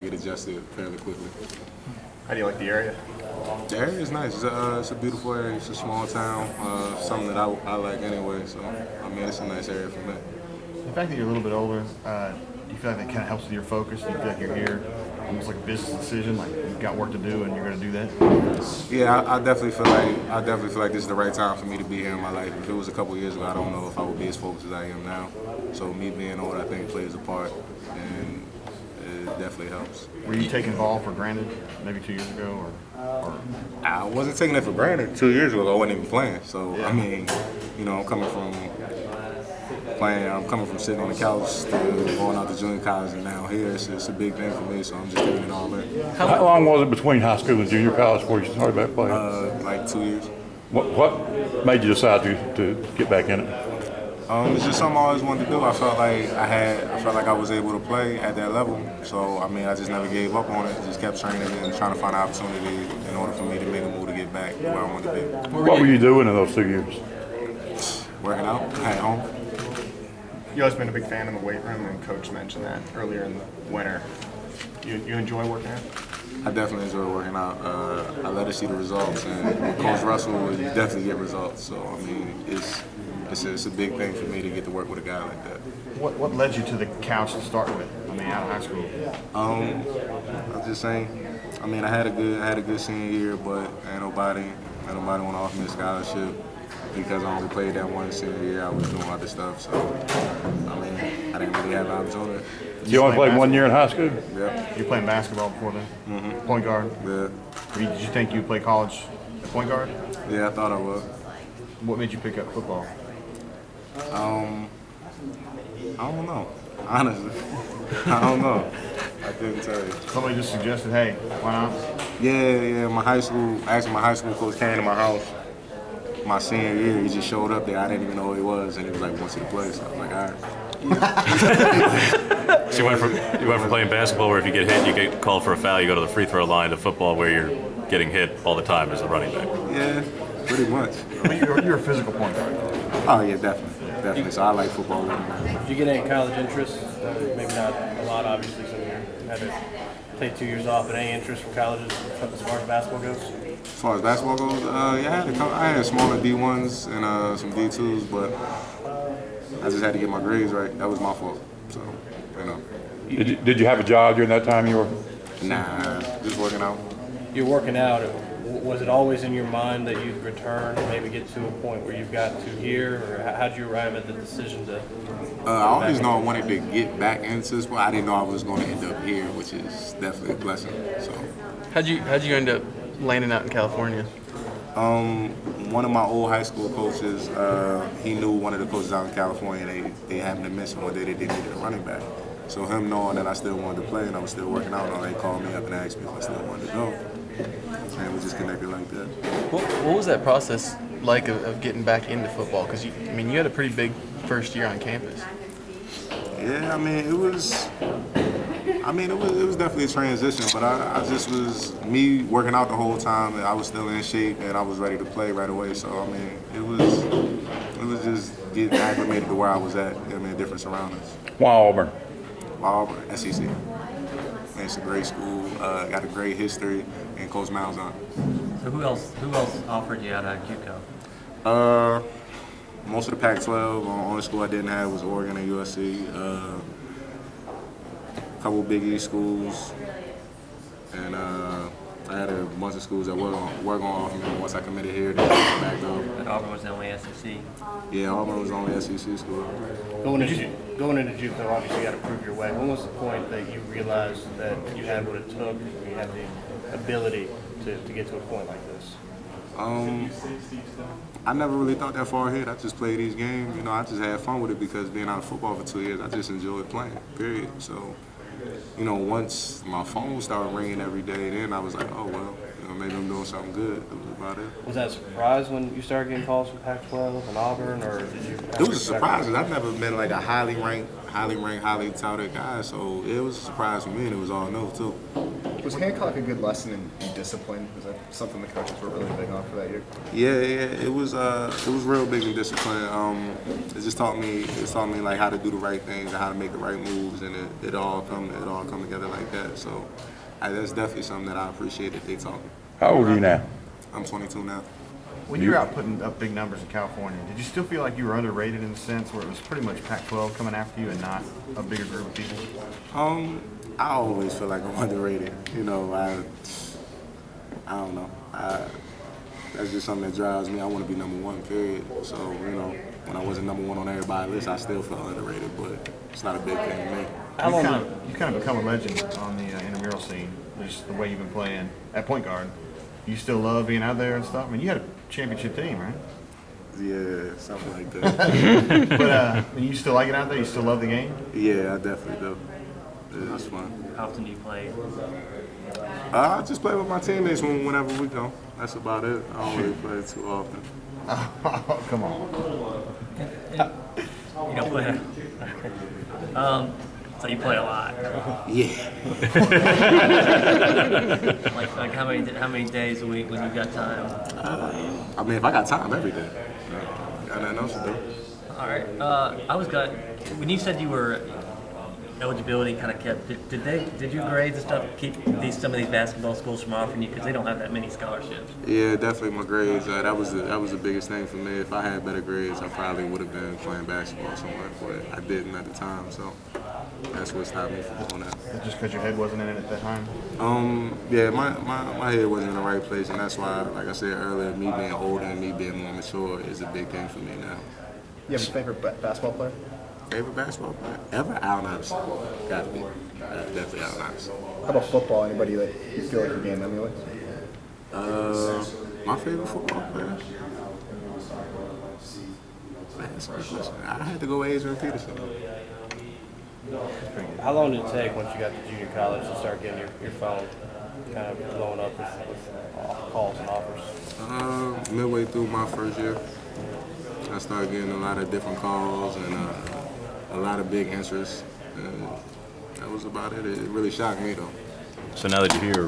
get adjusted fairly quickly. How do you like the area? The area is nice. It's a beautiful area. It's a small town. Something that I like anyway. So I mean, it's a nice area for me. The fact that you're a little bit older, do you feel like that kind of helps with your focus? Do you feel like you're here almost like a business decision, like you've got work to do and you're going to do that? Yeah, I definitely feel like this is the right time for me to be here in my life. If it was a couple years ago, I don't know if I would be as focused as I am now. So me being old, I think plays a part, and it definitely helps. Were you taking ball for granted maybe 2 years ago, or? I wasn't taking it for granted 2 years ago. I wasn't even playing. So yeah. I mean, you know, I'm coming from sitting on the couch to going out to junior college, and now here it's a big thing for me. So I'm just taking it all in. How long was it between high school and junior college before you started back playing? Like 2 years. What made you decide to get back in it? It's just something I always wanted to do. I felt like I was able to play at that level. So I mean, I just never gave up on it. Just kept training and trying to find an opportunity in order for me to make a move to get back where I wanted to be. What were you doing in those 2 years? Working out at home. You've always been a big fan in the weight room, and Coach mentioned that earlier in the winter. You enjoy working out? I definitely enjoy working out. I let her see the results, and with Coach Russell, you definitely get results. So I mean, it's a big thing for me to get to work with a guy like that. What led you to the couch to start with? I mean, out of high school. I was just saying. I mean, I had a good senior year, but ain't nobody want to offer me a scholarship because I only played that one senior year. I was doing other stuff, so I mean, I didn't really have an opportunity. You only played 1 year in high school? Yeah. You were playing basketball before then? Mm-hmm. Point guard? Yeah. Did you think you'd play college at point guard? Yeah, I thought I would. What made you pick up football? I don't know. Honestly, I don't know. I couldn't tell you. Somebody just suggested, hey, why not? Yeah. My high school coach came to my house my senior year. He just showed up there. I didn't even know who he was, and he was like, "Wants you to play?" So I was like, "All right." So you went from playing basketball where if you get hit, you get called for a foul, you go to the free throw line, to football where you're getting hit all the time as a running back. Yeah, pretty much. I mean, you're a physical point guard. Oh yeah, definitely. So I like football. Did you get any college interest? Maybe not a lot, obviously, so you had to take 2 years off. But any interest from colleges as far as basketball goes? As far as basketball goes, yeah, I had smaller D1s and some D2s, but I just had to get my grades right. That was my fault. So, you know. Did you have a job during that time you were? Nah, just working out. You're working out. Was it always in your mind that you'd return and maybe get to a point where you've got to here, or how did you arrive at the decision to? I always know I wanted to get back into sport. I didn't know I was going to end up here, which is definitely a blessing. So. How'd you end up landing out in California? One of my old high school coaches, he knew one of the coaches out in California. They happened to mention one day they didn't need a running back. So him knowing that I still wanted to play and I was still working out, they called me up and asked me if I still wanted to go. And we just connected like that. What was that process like of getting back into football? Because you had a pretty big first year on campus. Yeah, I mean, it was definitely a transition, but I just was me working out the whole time, and I was still in shape, and I was ready to play right away. So I mean, it was just getting acclimated to where I was at. I mean, different surroundings. Why Auburn? Auburn, SEC. Man, it's a great school. Got a great history, and Coach Malzahn. So who else offered you out of JUCO? Most of the Pac-12. Only school I didn't have was Oregon and USC. A couple Big East schools, and I had a bunch of schools that were going to offer me. Once I committed here, they came back though. But Auburn was the only SEC. Yeah, Auburn was the only SEC school. Going into JUCO, obviously you got to prove your way. When was the point that you realized that you had what it took, and you had the ability to get to a point like this? I never really thought that far ahead. I just played these games. You know, I just had fun with it because being out of football for 2 years, I just enjoyed playing, period. So, you know, once my phone started ringing every day, then I was like, oh, well, you know, maybe I'm doing something good. That was about it. Was that a surprise when you started getting calls from Pac-12 and Auburn, or did you? It was a surprise because I've never been like a highly ranked highly ranked, highly touted guys. So it was a surprise for me, and it was all no too. Was Hancock a good lesson in discipline? Was that something the coaches were really big on for that year? Yeah, it was real big in discipline. It just taught me like how to do the right things and how to make the right moves, and it all come together like that. So that's definitely something that I appreciate that they taught me. How old are you now? I'm 22 now. When you were out putting up big numbers in California, did you still feel like you were underrated in the sense where it was pretty much Pac-12 coming after you and not a bigger group of people? I always feel like I'm underrated. You know, I don't know. That's just something that drives me. I want to be #1, period. So, you know, when I wasn't #1 on everybody's list, I still felt underrated, but it's not a big thing to me. You kind of become a legend on the intramural scene, just the way you've been playing at point guard. You still love being out there and stuff? I mean, you had a championship team, right? Yeah, something like that. But you still like it out there? You still love the game? Yeah, I definitely do. It's fun. How often do you play? I just play with my teammates whenever we go. That's about it. I don't really play too often. Oh, come on. You don't play. So you play a lot. Yeah. like how many days a week when you got time? I mean, if I got time, every day. Got nothing else to do. All right. When you said you were eligibility kind of kept. Did your grades and stuff keep some of these basketball schools from offering you because they don't have that many scholarships? Yeah, definitely my grades. That was the biggest thing for me. If I had better grades, I probably would have been playing basketball somewhere, but I didn't at the time. So that's what stopped me from doing that. Just because your head wasn't in it at that time? Yeah, my head wasn't in the right place, and that's why, like I said earlier, me being older and me being more mature is a big thing for me now. You have a favorite basketball player? Favorite basketball player ever? Allen Iverson. Got to be. Definitely Allen Iverson. How about football? Anybody that you feel like your game emulates? My favorite football player? Man, that's a good question. I had to go Adrian Peterson. How long did it take once you got to junior college to start getting your phone kind of blowing up with calls and offers? Midway through my first year, I started getting a lot of different calls and a lot of big interest. And that was about it. It really shocked me, though. So now that you're here,